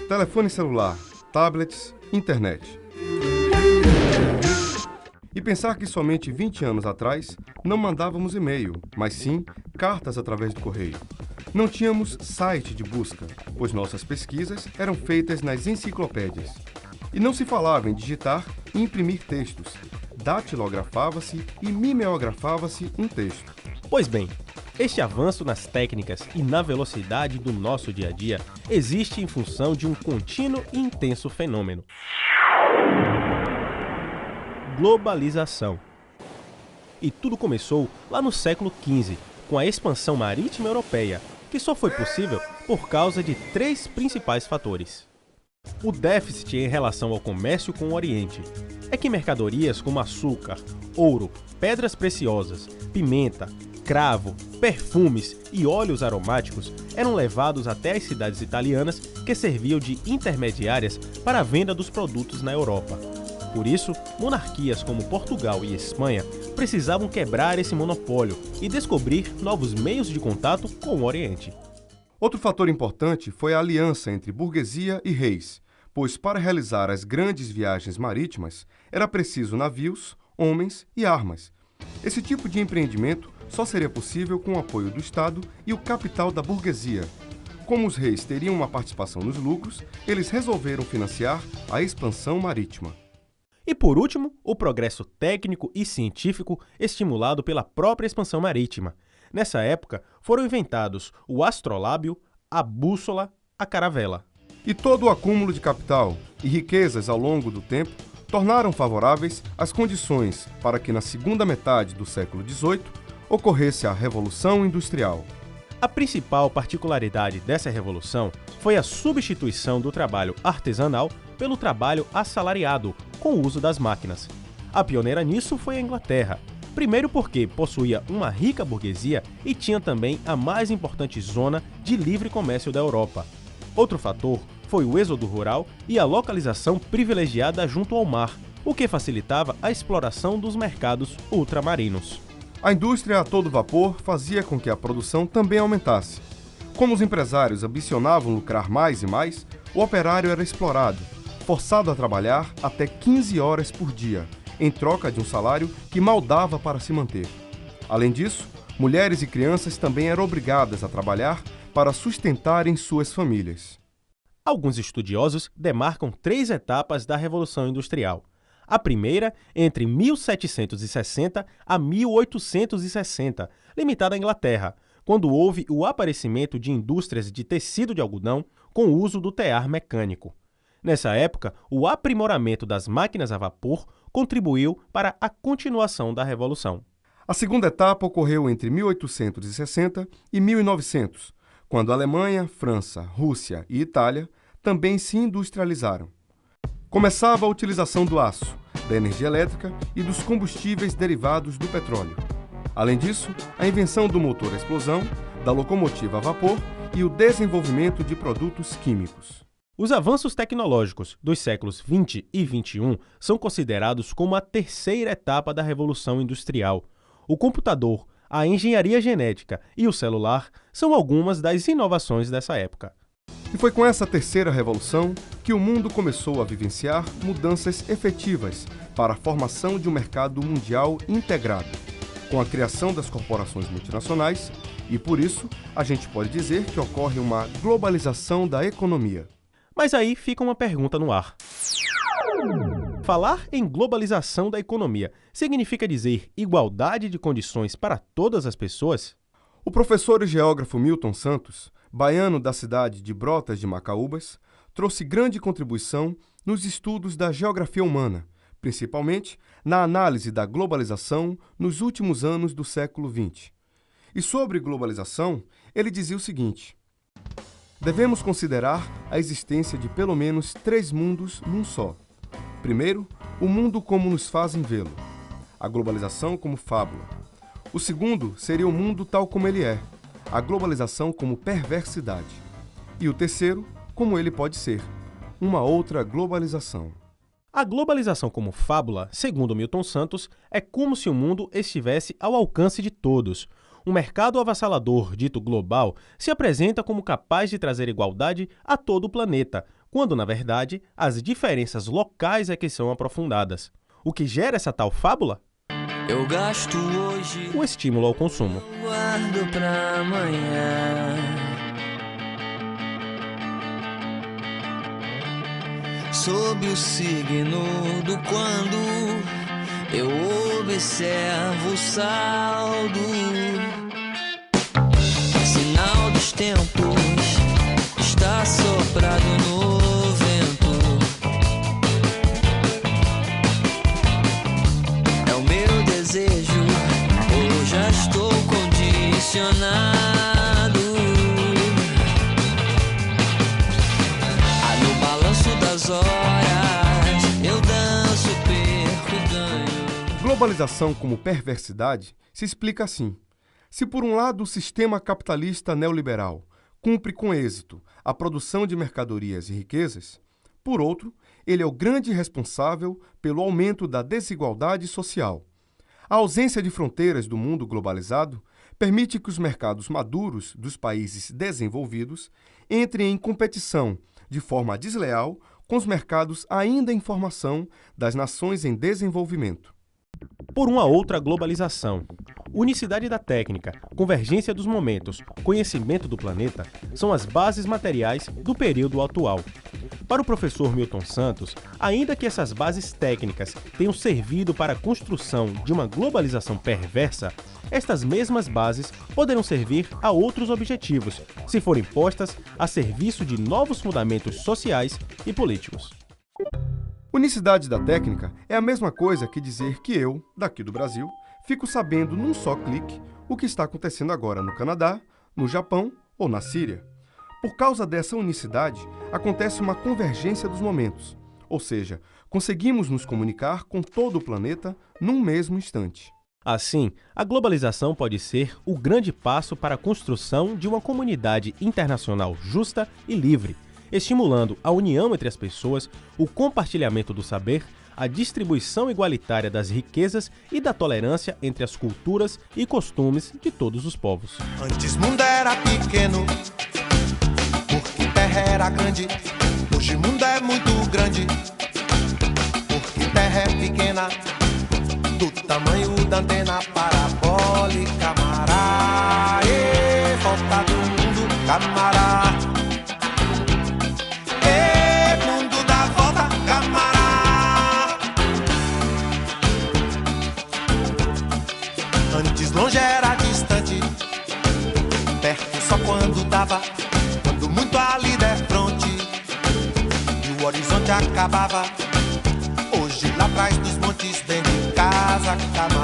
Telefone celular, tablets, internet. E pensar que somente 20 anos atrás não mandávamos e-mail, mas sim cartas através do correio. Não tínhamos site de busca, pois nossas pesquisas eram feitas nas enciclopédias. E não se falava em digitar e imprimir textos. Datilografava-se e mimeografava-se um texto. Pois bem, este avanço nas técnicas e na velocidade do nosso dia a dia existe em função de um contínuo e intenso fenômeno: globalização. E tudo começou lá no século XV, com a expansão marítima europeia, que só foi possível por causa de 3 principais fatores. O déficit em relação ao comércio com o Oriente é que mercadorias como açúcar, ouro, pedras preciosas, pimenta, cravo, perfumes e óleos aromáticos eram levados até as cidades italianas, que serviam de intermediárias para a venda dos produtos na Europa. Por isso, monarquias como Portugal e Espanha precisavam quebrar esse monopólio e descobrir novos meios de contato com o Oriente. Outro fator importante foi a aliança entre burguesia e reis, pois para realizar as grandes viagens marítimas era preciso navios, homens e armas. Esse tipo de empreendimento só seria possível com o apoio do Estado e o capital da burguesia. Como os reis teriam uma participação nos lucros, eles resolveram financiar a expansão marítima. E por último, o progresso técnico e científico estimulado pela própria expansão marítima. Nessa época, foram inventados o astrolábio, a bússola, a caravela. E todo o acúmulo de capital e riquezas ao longo do tempo tornaram favoráveis as condições para que na segunda metade do século XVIII ocorresse a Revolução Industrial. A principal particularidade dessa revolução foi a substituição do trabalho artesanal pelo trabalho assalariado, com o uso das máquinas. A pioneira nisso foi a Inglaterra, primeiro porque possuía uma rica burguesia e tinha também a mais importante zona de livre comércio da Europa. Outro fator foi o êxodo rural e a localização privilegiada junto ao mar, o que facilitava a exploração dos mercados ultramarinos. A indústria a todo vapor fazia com que a produção também aumentasse. Como os empresários ambicionavam lucrar mais e mais, o operário era explorado, forçado a trabalhar até 15 horas por dia, em troca de um salário que mal dava para se manter. Além disso, mulheres e crianças também eram obrigadas a trabalhar para sustentarem suas famílias. Alguns estudiosos demarcam 3 etapas da Revolução Industrial. A primeira, entre 1760 a 1860, limitada à Inglaterra, quando houve o aparecimento de indústrias de tecido de algodão com o uso do tear mecânico. Nessa época, o aprimoramento das máquinas a vapor contribuiu para a continuação da Revolução. A segunda etapa ocorreu entre 1860 e 1900, quando a Alemanha, França, Rússia e Itália também se industrializaram. Começava a utilização do aço, da energia elétrica e dos combustíveis derivados do petróleo. Além disso, a invenção do motor a explosão, da locomotiva a vapor e o desenvolvimento de produtos químicos. Os avanços tecnológicos dos séculos XX e XXI são considerados como a terceira etapa da Revolução Industrial. O computador, a engenharia genética e o celular são algumas das inovações dessa época. E foi com essa terceira revolução que o mundo começou a vivenciar mudanças efetivas para a formação de um mercado mundial integrado, com a criação das corporações multinacionais, e por isso a gente pode dizer que ocorre uma globalização da economia. Mas aí fica uma pergunta no ar. Falar em globalização da economia significa dizer igualdade de condições para todas as pessoas? O professor e geógrafo Milton Santos, baiano da cidade de Brotas de Macaúbas, trouxe grande contribuição nos estudos da geografia humana, principalmente na análise da globalização nos últimos anos do século XX. E sobre globalização, ele dizia o seguinte: devemos considerar a existência de pelo menos 3 mundos num só. Primeiro, o mundo como nos fazem vê-lo, a globalização como fábula. O segundo seria o mundo tal como ele é, a globalização como perversidade. E o terceiro, como ele pode ser, uma outra globalização. A globalização como fábula, segundo Milton Santos, é como se o mundo estivesse ao alcance de todos. Um mercado avassalador, dito global, se apresenta como capaz de trazer igualdade a todo o planeta, quando, na verdade, as diferenças locais é que são aprofundadas. O que gera essa tal fábula? Eu gasto hoje, o estímulo ao consumo. guardo pra amanhã. Sob o signo do quando eu observo o saldo, sinal dos tempos está soprado no vento. É o meu desejo, ou já estou condicionado. No balanço das horas eu danço, perco, ganho. Globalização como perversidade se explica assim. Se por um lado o sistema capitalista neoliberal cumpre com êxito a produção de mercadorias e riquezas, por outro, ele é o grande responsável pelo aumento da desigualdade social. A ausência de fronteiras do mundo globalizado permite que os mercados maduros dos países desenvolvidos entrem em competição de forma desleal com os mercados ainda em formação das nações em desenvolvimento. Por uma outra globalização. Unicidade da técnica, convergência dos momentos, conhecimento do planeta são as bases materiais do período atual. Para o professor Milton Santos, ainda que essas bases técnicas tenham servido para a construção de uma globalização perversa, estas mesmas bases poderão servir a outros objetivos, se forem postas a serviço de novos fundamentos sociais e políticos. Unicidade da técnica é a mesma coisa que dizer que eu, daqui do Brasil, fico sabendo num só clique o que está acontecendo agora no Canadá, no Japão ou na Síria. Por causa dessa unicidade, acontece uma convergência dos momentos, ou seja, conseguimos nos comunicar com todo o planeta num mesmo instante. Assim, a globalização pode ser o grande passo para a construção de uma comunidade internacional justa e livre, estimulando a união entre as pessoas, o compartilhamento do saber, a distribuição igualitária das riquezas e da tolerância entre as culturas e costumes de todos os povos. Antes mundo era pequeno, porque terra era grande. Hoje mundo é muito grande, porque terra é pequena, do tamanho da antena parabólica. Camará, volta do mundo, camará. Mundo da volta, camará. Antes longe era distante, perto só quando dava, quando muito ali der fronte e o horizonte acabava. Hoje lá atrás dos montes, dentro de casa, cada